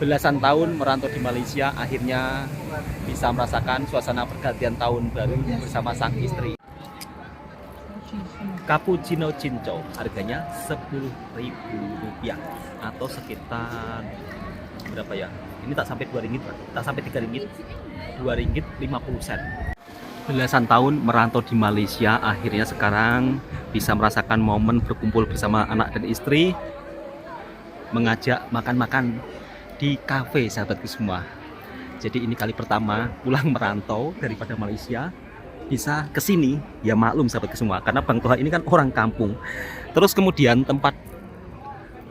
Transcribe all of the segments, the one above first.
Belasan tahun merantau di Malaysia, akhirnya bisa merasakan suasana pergantian tahun baru bersama sang istri. Cappuccino Cinco harganya Rp10.000 atau sekitar berapa ya? Ini tak sampai 2 ringgit, tak sampai 3 ringgit, 2 ringgit 50 sen. Belasan tahun merantau di Malaysia, akhirnya sekarang bisa merasakan momen berkumpul bersama anak dan istri, mengajak makan-makan di kafe, sahabatku semua. Jadi ini kali pertama pulang merantau daripada Malaysia bisa ke sini, ya maklum sahabatku semua, karena Bang Toha ini kan orang kampung. Terus kemudian tempat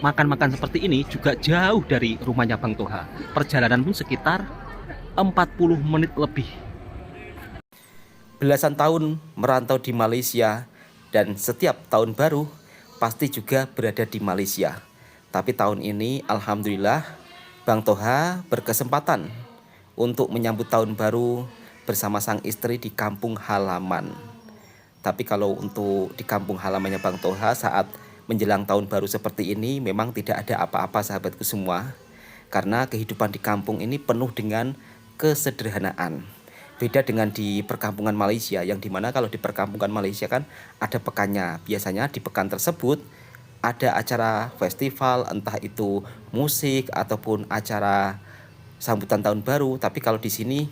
makan-makan seperti ini juga jauh dari rumahnya Bang Toha. Perjalanan pun sekitar 40 menit lebih. Belasan tahun merantau di Malaysia dan setiap tahun baru pasti juga berada di Malaysia. Tapi tahun ini alhamdulillah Bang Toha berkesempatan untuk menyambut tahun baru bersama sang istri di kampung halaman. Tapi kalau untuk di kampung halamannya Bang Toha saat menjelang tahun baru seperti ini memang tidak ada apa-apa sahabatku semua. Karena kehidupan di kampung ini penuh dengan kesederhanaan. Beda dengan di perkampungan Malaysia, yang dimana kalau di perkampungan Malaysia kan ada pekannya. Biasanya di pekan tersebut ada acara festival, entah itu musik ataupun acara sambutan tahun baru. Tapi kalau di sini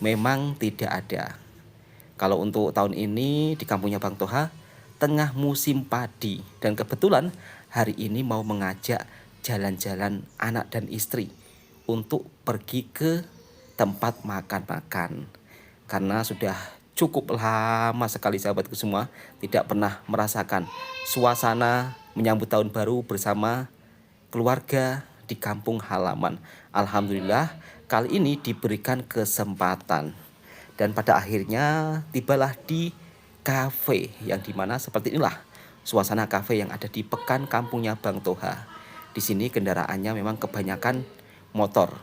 memang tidak ada. Kalau untuk tahun ini di kampungnya Bang Toha tengah musim padi, dan kebetulan hari ini mau mengajak jalan-jalan anak dan istri untuk pergi ke tempat makan-makan. Karena sudah cukup lama sekali sahabatku semua tidak pernah merasakan suasana menyambut tahun baru bersama keluarga di kampung halaman. Alhamdulillah kali ini diberikan kesempatan. Dan pada akhirnya tibalah di kafe, yang dimana seperti inilah suasana kafe yang ada di pekan kampungnya Bang Toha. Di sini kendaraannya memang kebanyakan motor.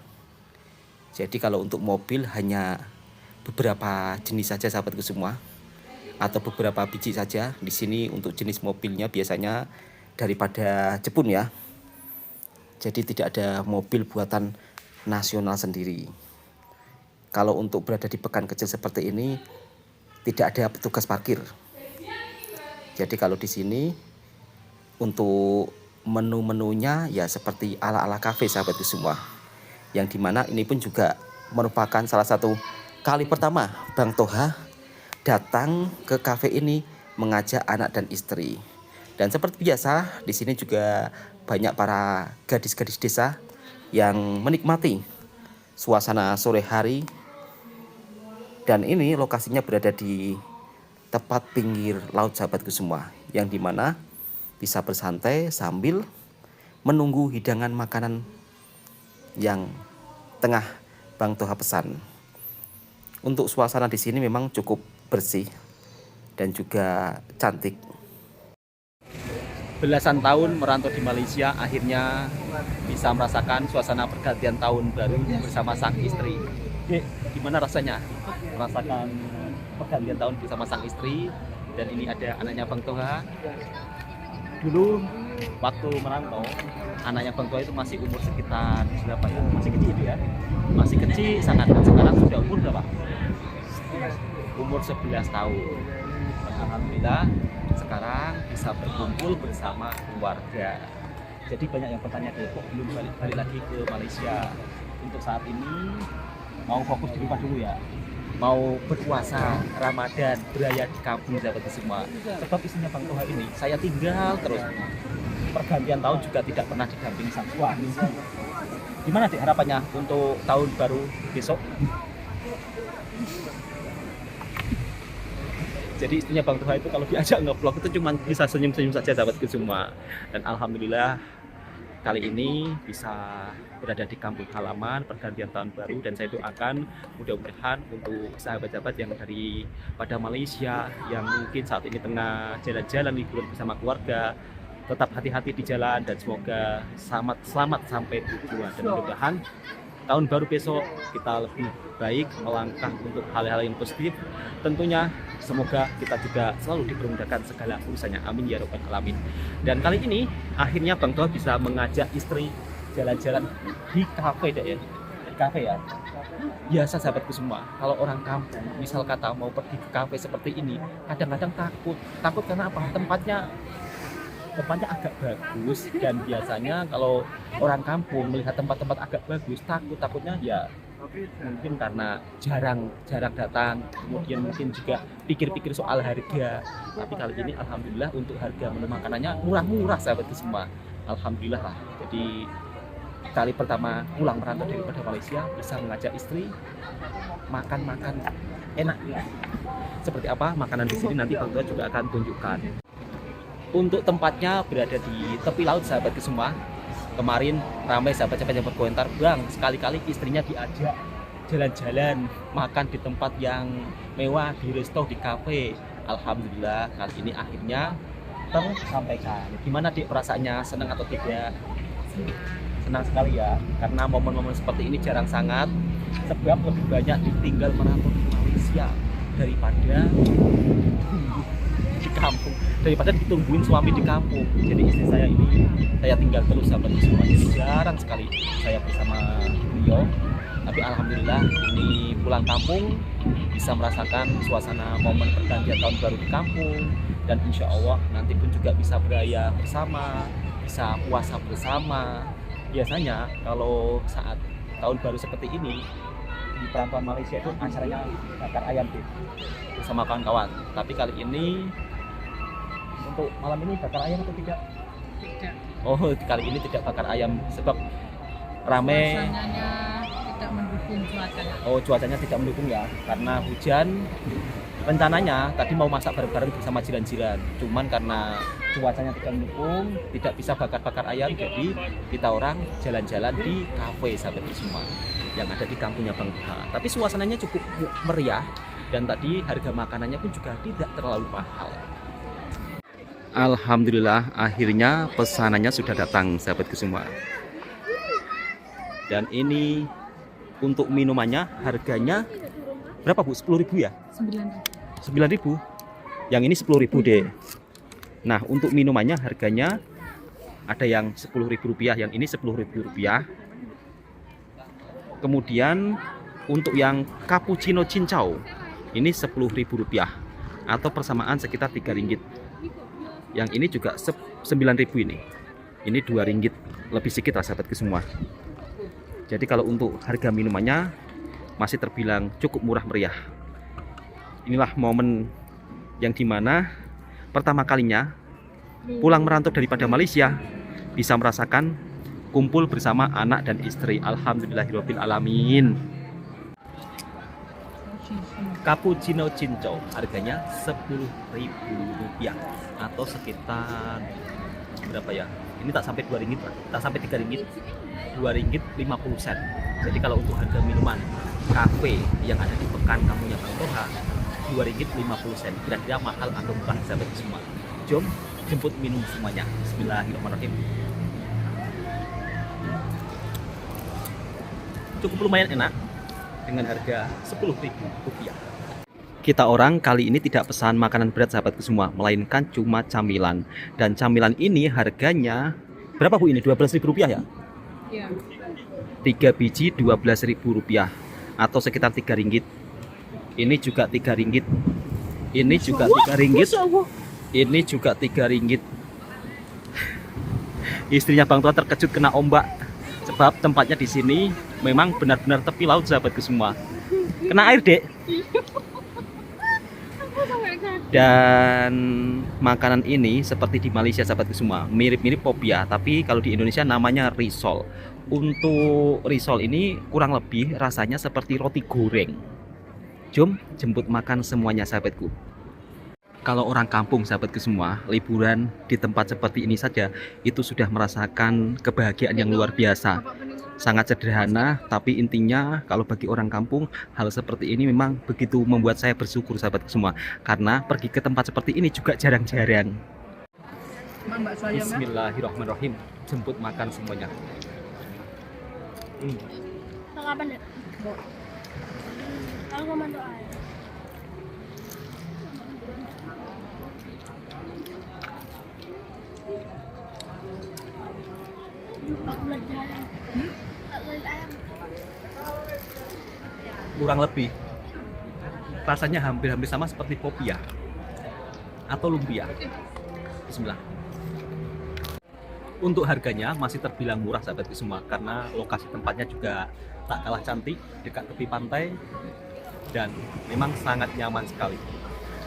Jadi kalau untuk mobil hanya beberapa jenis saja sahabatku semua, atau beberapa biji saja. Di sini untuk jenis mobilnya biasanya daripada Jepun ya. Jadi tidak ada mobil buatan nasional sendiri. Kalau untuk berada di pekan kecil seperti ini tidak ada petugas parkir. Jadi kalau di sini untuk menu-menunya ya seperti ala-ala kafe sahabatku semua. Yang dimana ini pun juga merupakan salah satu kali pertama Bang Toha datang ke kafe ini mengajak anak dan istri. Dan seperti biasa di sini juga banyak para gadis-gadis desa yang menikmati suasana sore hari. Dan ini lokasinya berada di tepat pinggir laut sahabatku semua, yang dimana bisa bersantai sambil menunggu hidangan makanan yang tengah Bang Toha pesan. Untuk suasana di sini memang cukup bersih dan juga cantik. Belasan tahun merantau di Malaysia, akhirnya bisa merasakan suasana pergantian tahun baru bersama sang istri. Gimana rasanya merasakan pergantian tahun bersama sang istri? Dan ini ada anaknya Bang Toha. Dulu waktu merantau, anaknya Bang Toha itu masih umur sekitar berapa ya? Masih kecil ya? Masih kecil sangat. Sekarang sudah umur berapa? Umur 11 tahun. Alhamdulillah sekarang bisa berkumpul bersama keluarga. Jadi banyak yang bertanya, kok belum balik lagi ke Malaysia? Untuk saat ini mau fokus di rumah dulu ya, mau berpuasa Ramadan, beraya di kampung sahabat semua. Sebab istrinya Bang Toha ini saya tinggal terus, pergantian tahun juga tidak pernah didampingi sang suami. Gimana deh harapannya untuk tahun baru besok? Jadi istrinya Bang Toha itu kalau diajak nge-vlog itu cuma bisa senyum-senyum saja sahabatku semua. Dan alhamdulillah kali ini bisa berada di kampung halaman pergantian tahun baru, dan saya doakan mudah-mudahan untuk sahabat-sahabat yang dari pada Malaysia yang mungkin saat ini tengah jalan-jalan liburan bersama keluarga tetap hati-hati di jalan, dan semoga selamat sampai tujuan. Dan mudah-mudahan tahun baru besok kita lebih baik melangkah untuk hal-hal yang positif. Tentunya semoga kita juga selalu dipermudahkan segala urusannya, amin ya rabbal alamin. Dan kali ini akhirnya Bang Toha bisa mengajak istri jalan-jalan di kafe deh ya, di kafe ya. Biasa sahabatku semua, kalau orang kampung misal kata mau pergi ke kafe seperti ini, kadang-kadang takut karena apa? Tempatnya agak bagus, dan biasanya kalau orang kampung melihat tempat-tempat agak bagus takutnya ya mungkin karena jarang datang, kemudian mungkin juga pikir-pikir soal harga. Tapi kali ini alhamdulillah untuk harga menu makanannya murah-murah sahabatku semua, alhamdulillah lah. Jadi kali pertama pulang merantau daripada Malaysia bisa mengajak istri makan enak. Seperti apa makanan di sini nanti Bang Toha juga akan tunjukkan. Untuk tempatnya berada di tepi laut sahabatku semua. Kemarin ramai sahabat-sahabat yang berkomentar, Bang, sekali-kali istrinya diajak jalan-jalan makan di tempat yang mewah, di resto, di kafe. Alhamdulillah kali ini akhirnya tersampaikan. Gimana Dik perasaannya, senang atau tidak? Senang sekali ya, karena momen-momen seperti ini jarang sangat. Sebab lebih banyak ditinggal merantau di Malaysia daripada di kampung, daripada ditungguin suami di kampung. Jadi istri saya ini saya tinggal terus sahabat semua, jadi jarang sekali saya bersama beliau. Tapi alhamdulillah ini pulang kampung bisa merasakan suasana momen pergantian tahun baru di kampung, dan insya Allah nanti pun juga bisa beraya bersama, bisa puasa bersama. Biasanya kalau saat tahun baru seperti ini di perantauan Malaysia itu acaranya bakar ayam bersama kawan-kawan. Tapi kali ini untuk malam ini bakar ayam atau tidak? Tidak. Oh, kali ini tidak bakar ayam sebab rame. Suasananya tidak mendukung cuacanya. Oh, cuacanya tidak mendukung ya, karena hujan. Rencananya tadi mau masak bareng-bareng bersama jiran-jiran, cuman karena cuacanya tidak mendukung, tidak bisa bakar-bakar ayam, jadi kita orang jalan-jalan di kafe sahabat semua yang ada di kampungnya Bang Toha. Tapi suasananya cukup meriah, dan tadi harga makanannya pun juga tidak terlalu mahal. Alhamdulillah akhirnya pesanannya sudah datang sahabatku semua. Dan ini untuk minumannya harganya berapa Bu? 10.000 ya? 9.000. Yang ini 10.000 deh. Nah untuk minumannya harganya ada yang Rp10.000, yang ini Rp10.000. Kemudian untuk yang cappuccino cincau ini Rp10.000 atau persamaan sekitar Rp3. Yang ini juga 9.000 ini. Ini Rp2 lebih sedikit lah sahabatku semua. Jadi kalau untuk harga minumannya masih terbilang cukup murah meriah. Inilah momen yang dimana pertama kalinya pulang merantau daripada Malaysia bisa merasakan kumpul bersama anak dan istri. Alhamdulillahirabbil alamin. Cappuccino cincau harganya Rp10.000 atau sekitar berapa ya? Ini tak sampai Rp2, tak sampai Rp3. Rp2.50. Jadi kalau untuk harga minuman kafe yang ada di Pekan kampungnya Bang Toha Rp2.50. Kira-kira mahal atau murah sahabat semua? Jom jemput minum semuanya. Bismillahirrahmanirrahim. Cukup lumayan enak dengan harga Rp10.000. Kita orang kali ini tidak pesan makanan berat sahabatku semua, melainkan cuma camilan. Dan camilan ini harganya berapa Bu ini? Rp12.000 ya? Iya. 3 biji Rp12.000 atau sekitar Rp3. Ini juga Rp3. Ini juga Rp3. Ini juga Rp3. Istrinya Bang Toha terkejut kena ombak, sebab tempatnya di sini memang benar-benar tepi laut sahabatku semua. Kena air, Dek. Dan makanan ini seperti di Malaysia sahabatku semua, mirip-mirip popia, tapi kalau di Indonesia namanya risol. Untuk risol ini kurang lebih rasanya seperti roti goreng. Jom jemput makan semuanya sahabatku. Kalau orang kampung sahabatku semua, liburan di tempat seperti ini saja itu sudah merasakan kebahagiaan yang luar biasa. Sangat sederhana, tapi intinya kalau bagi orang kampung hal seperti ini memang begitu membuat saya bersyukur sahabatku semua, karena pergi ke tempat seperti ini juga jarang-jarang. Bismillahirrahmanirrahim. Jemput makan semuanya. Kapan deh? Kalau mau doa. Kurang lebih rasanya hampir-hampir sama seperti popia atau lumpia. Bismillah. Untuk harganya masih terbilang murah sahabatku semua, karena lokasi tempatnya juga tak kalah cantik, dekat tepi pantai, dan memang sangat nyaman sekali.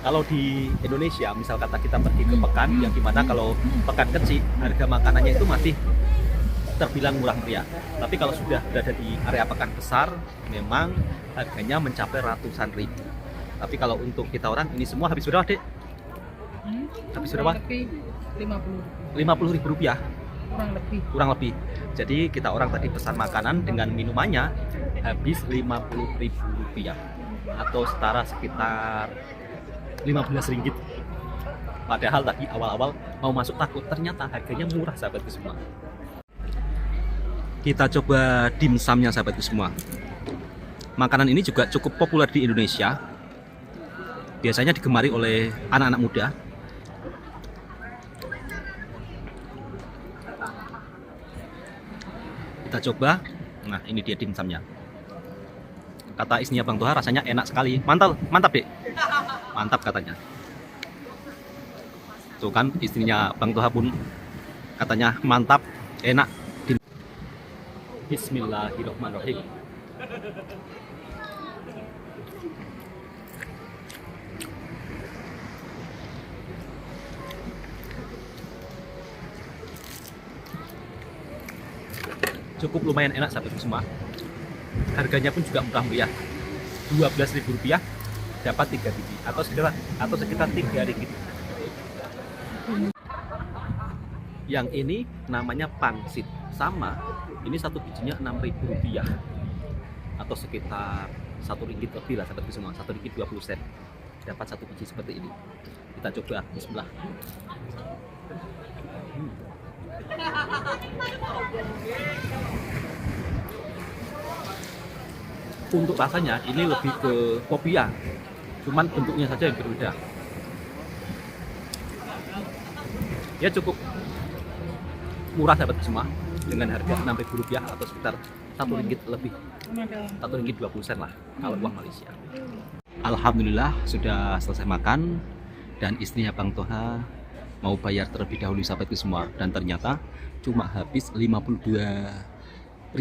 Kalau di Indonesia, misal kata kita pergi ke pekan, yang dimana kalau pekan kecil, harga makanannya itu masih terbilang murah meriah. Tapi kalau sudah berada di area pekan besar, memang harganya mencapai ratusan ribu. Tapi kalau untuk kita orang, ini semua habis berapa, Dek? Habis berapa? Lebih 50. 50.000 rupiah. Kurang lebih. Jadi kita orang tadi pesan makanan dengan minumannya habis 50.000 rupiah atau setara sekitar 15 ringgit. Padahal tadi awal-awal mau masuk takut, ternyata harganya murah sahabatku semua. Kita coba dimsumnya sahabatku semua. Makanan ini juga cukup populer di Indonesia. Biasanya digemari oleh anak-anak muda. Kita coba. Nah, ini dia dimsumnya. Kata istrinya Bang Toha, rasanya enak sekali. Mantap, Dek. Mantap katanya. Tuh kan, istrinya Bang Toha pun katanya mantap, enak. Bismillahirrahmanirrahim. Cukup lumayan enak sahabatku semua. Harganya pun juga murah meriah. 12.000 rupiah dapat 3 biji atau sekitar 3 ringgit. Yang ini namanya pangsit, sama. Ini satu bijinya 6.000 rupiah atau sekitar 1 ringgit lebih lah sahabatku semua. 1 ringgit 20 sen dapat satu biji seperti ini. Kita coba. Bismillah. Untuk rasanya ini lebih ke popia, cuman bentuknya saja yang berbeda. Ya cukup murah sahabat semua, dengan harga 6.000 rupiah atau sekitar 1 ringgit lebih, 1 ringgit 20 sen lah kalau uang Malaysia. Alhamdulillah sudah selesai makan, dan istrinya Bang Toha mau bayar terlebih dahulu sahabatku semua, dan ternyata cuma habis 52.000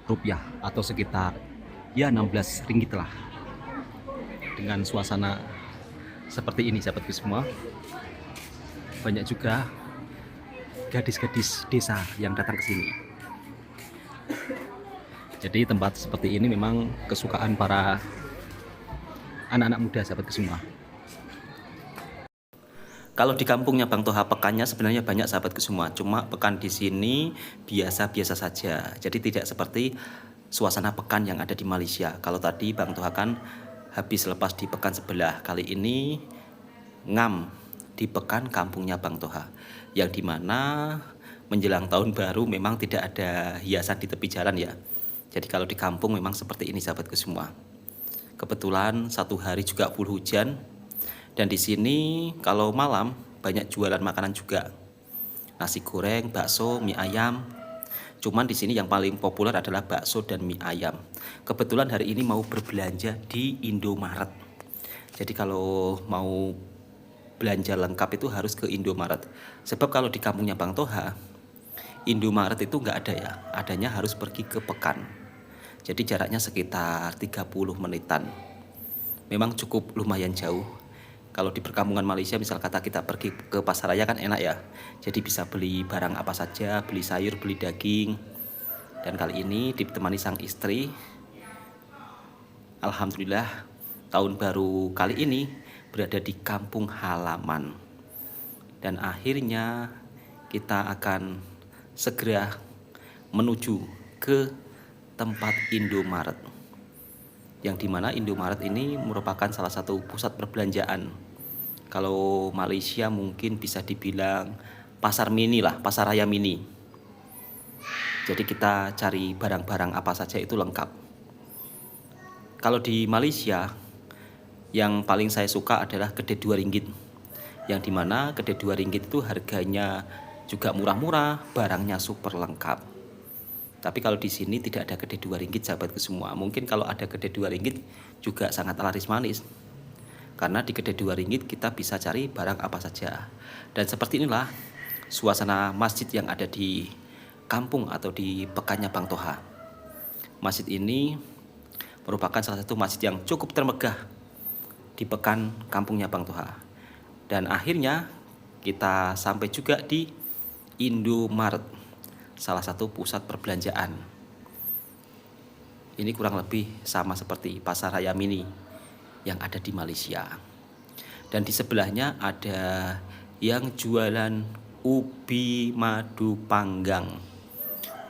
rupiah atau sekitar ya 16 ringgit lah. Dengan suasana seperti ini sahabatku semua, banyak juga gadis-gadis desa yang datang ke sini. Jadi tempat seperti ini memang kesukaan para anak-anak muda sahabatku semua. Kalau di kampungnya Bang Toha pekannya sebenarnya banyak sahabatku semua. Cuma pekan di sini biasa-biasa saja. Jadi tidak seperti suasana pekan yang ada di Malaysia. Kalau tadi Bang Toha kan habis lepas di pekan sebelah. Kali ini ngam di pekan kampungnya Bang Toha. Yang dimana menjelang tahun baru memang tidak ada hiasan di tepi jalan ya. Jadi kalau di kampung memang seperti ini sahabatku semua. Kebetulan satu hari juga full hujan. Dan di sini kalau malam banyak jualan makanan juga. Nasi goreng, bakso, mie ayam. Cuman di sini yang paling populer adalah bakso dan mie ayam. Kebetulan hari ini mau berbelanja di Indomaret. Jadi kalau mau belanja lengkap itu harus ke Indomaret. Sebab kalau di kampungnya Bang Toha, Indomaret itu nggak ada ya. Adanya harus pergi ke Pekan. Jadi jaraknya sekitar 30 menitan. Memang cukup lumayan jauh. Kalau di perkampungan Malaysia misal kata kita pergi ke pasar raya kan enak ya. Jadi bisa beli barang apa saja, beli sayur, beli daging. Dan kali ini ditemani sang istri. Alhamdulillah tahun baru kali ini berada di kampung halaman. Dan akhirnya kita akan segera menuju ke tempat Indomaret. Yang dimana Indomaret ini merupakan salah satu pusat perbelanjaan. Kalau Malaysia mungkin bisa dibilang pasar mini lah, pasar raya mini. Jadi kita cari barang-barang apa saja itu lengkap. Kalau di Malaysia yang paling saya suka adalah kedai 2 ringgit. Yang dimana kedai 2 ringgit itu harganya juga murah-murah, barangnya super lengkap. Tapi kalau di sini tidak ada kedai 2 ringgit sahabatku semua. Mungkin kalau ada kedai 2 ringgit juga sangat laris manis. Karena di kedai 2 ringgit kita bisa cari barang apa saja. Dan seperti inilah suasana masjid yang ada di kampung atau di pekannya Bang Toha. Masjid ini merupakan salah satu masjid yang cukup termegah di pekan kampungnya Bang Toha. Dan akhirnya kita sampai juga di Indomaret, salah satu pusat perbelanjaan. Ini kurang lebih sama seperti Pasar Raya Mini yang ada di Malaysia. Dan di sebelahnya ada yang jualan ubi madu panggang.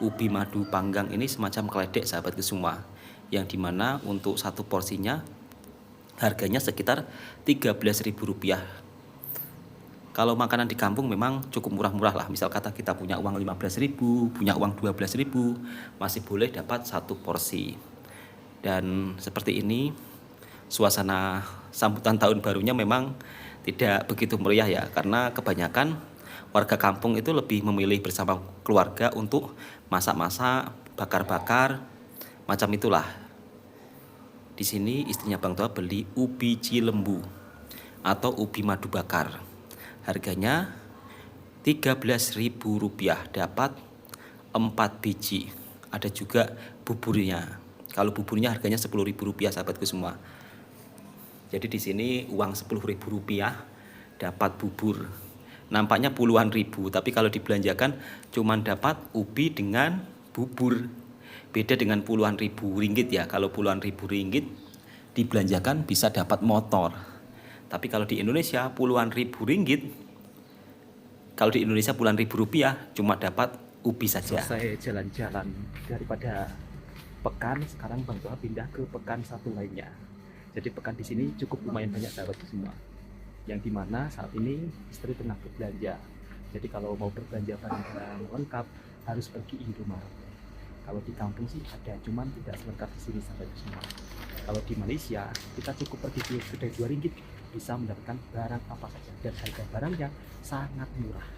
Ubi madu panggang ini semacam keledek sahabatku semua, yang dimana untuk satu porsinya harganya sekitar Rp13.000. Kalau makanan di kampung memang cukup murah-murah lah. Misal kata kita punya uang 15.000, punya uang 12.000, masih boleh dapat satu porsi. Dan seperti ini suasana sambutan tahun barunya memang tidak begitu meriah ya, karena kebanyakan warga kampung itu lebih memilih bersama keluarga untuk masak-masak, bakar-bakar, macam itulah. Di sini istrinya Bang Toha beli ubi cilembu atau ubi madu bakar. Harganya Rp13.000, dapat 4 biji. Ada juga buburnya. Kalau buburnya harganya Rp10.000 sahabatku semua. Jadi di sini uang Rp10.000 dapat bubur. Nampaknya puluhan ribu, tapi kalau dibelanjakan cuman dapat ubi dengan bubur. Beda dengan puluhan ribu ringgit ya. Kalau puluhan ribu ringgit dibelanjakan bisa dapat motor. Tapi kalau di Indonesia puluhan ribu ringgit, kalau di Indonesia puluhan ribu rupiah cuma dapat ubi saja. Selesai jalan-jalan daripada pekan, sekarang Bang Toha pindah ke pekan satu lainnya. Jadi pekan di sini cukup lumayan banyak sahabat semua. Yang dimana saat ini istri tengah berbelanja. Jadi kalau mau berbelanja barang-barang lengkap harus pergi Indomaret. Kalau di kampung sih ada, cuman tidak selengkap di sini sahabat semua. Kalau di Malaysia kita cukup pergi ke kedai 2 ringgit bisa mendapatkan barang apa saja dan harga barangnya sangat murah.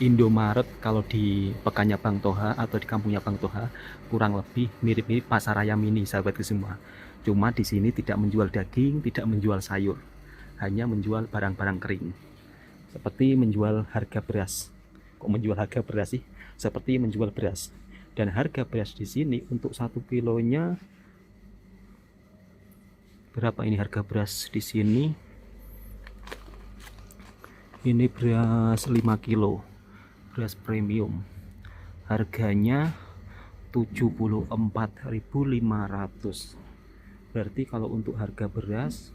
Indomaret kalau di pekannya Bang Toha atau di kampungnya Bang Toha kurang lebih mirip-mirip Pasar Raya Mini sahabatku semua. Cuma di sini tidak menjual daging, tidak menjual sayur, hanya menjual barang-barang kering. Seperti menjual harga beras. Kok menjual harga beras sih? Seperti menjual beras. Dan harga beras di sini untuk 1 kilonya berapa ini harga beras di sini? Ini beras 5 kilo. Beras premium. Harganya 74.500. Berarti kalau untuk harga beras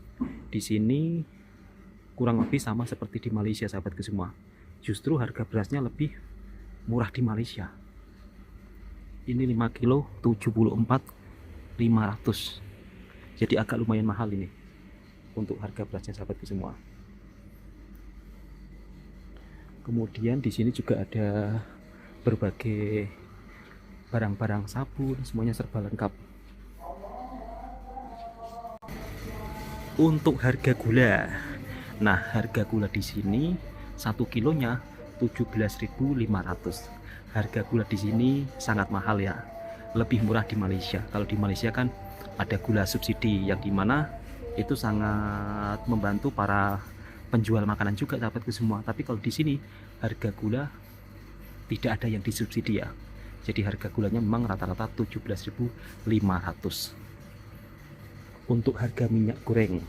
di sini kurang lebih sama seperti di Malaysia sahabatku semua. Justru harga berasnya lebih murah di Malaysia. Ini 5 kilo 74.500. Jadi agak lumayan mahal ini untuk harga berasnya sahabatku semua. Kemudian di sini juga ada berbagai barang-barang sabun, semuanya serba lengkap. Untuk harga gula, nah harga gula di sini 1 kilonya 17.500. Harga gula di sini sangat mahal ya, lebih murah di Malaysia. Kalau di Malaysia kan ada gula subsidi yang dimana itu sangat membantu para penjual makanan juga sahabatku semua. Tapi kalau di sini harga gula tidak ada yang disubsidi ya. Jadi harga gulanya memang rata-rata 17.500. Untuk harga minyak goreng,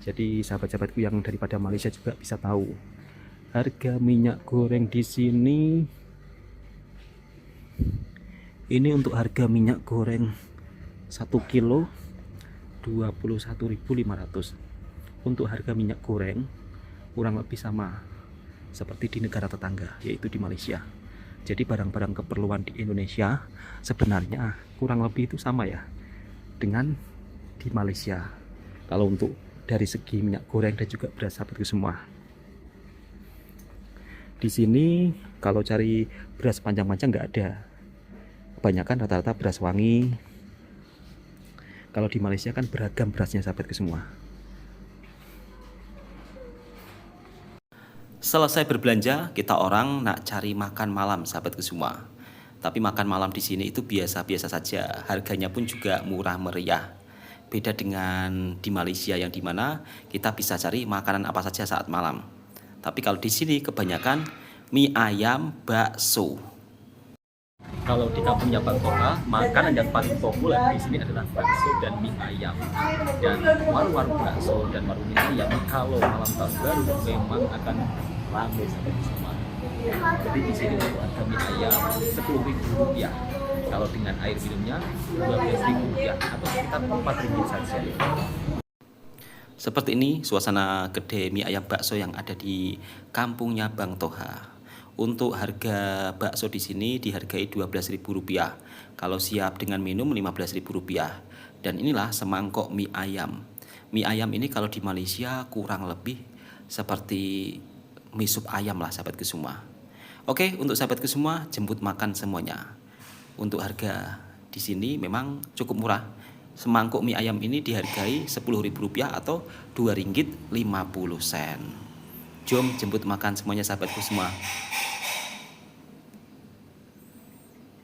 jadi sahabat-sahabatku yang daripada Malaysia juga bisa tahu harga minyak goreng di sini. Ini untuk harga minyak goreng 1 kilo 21.500. Untuk harga minyak goreng kurang lebih sama seperti di negara tetangga, yaitu di Malaysia. Jadi barang-barang keperluan di Indonesia sebenarnya kurang lebih itu sama ya dengan di Malaysia. Kalau untuk dari segi minyak goreng dan juga beras sahabatku semua. Di sini kalau cari beras panjang-panjang nggak ada. Kebanyakan rata-rata beras wangi. Kalau di Malaysia kan beragam berasnya sahabatku semua. Selesai berbelanja, kita orang nak cari makan malam, sahabatku semua. Tapi makan malam di sini itu biasa-biasa saja, harganya pun juga murah meriah. Beda dengan di Malaysia yang dimana kita bisa cari makanan apa saja saat malam. Tapi kalau di sini kebanyakan mie ayam, bakso. Kalau di kampungnya Bang Toha, makanan yang paling populer di sini adalah bakso dan mie ayam. Dan warung-warung bakso dan warung mie ayam kalau malam tahun baru memang akan ramai sampai semua. Jadi di sini untuk harga mie ayam Rp10.000. Kalau dengan air minumnya Rp12.000 atau sekitar Rp4.000 saja. Seperti ini suasana kedai mie ayam bakso yang ada di kampungnya Bang Toha. Untuk harga bakso di sini dihargai Rp12.000. Kalau siap dengan minum Rp15.000. Dan inilah semangkok mie ayam. Mie ayam ini kalau di Malaysia kurang lebih seperti mie sup ayam lah, sahabatku semua. Oke, untuk sahabatku semua, jemput makan semuanya. Untuk harga di sini memang cukup murah. Semangkuk mie ayam ini dihargai Rp10.000 atau Rp2.50. Jom jemput makan semuanya, sahabatku semua.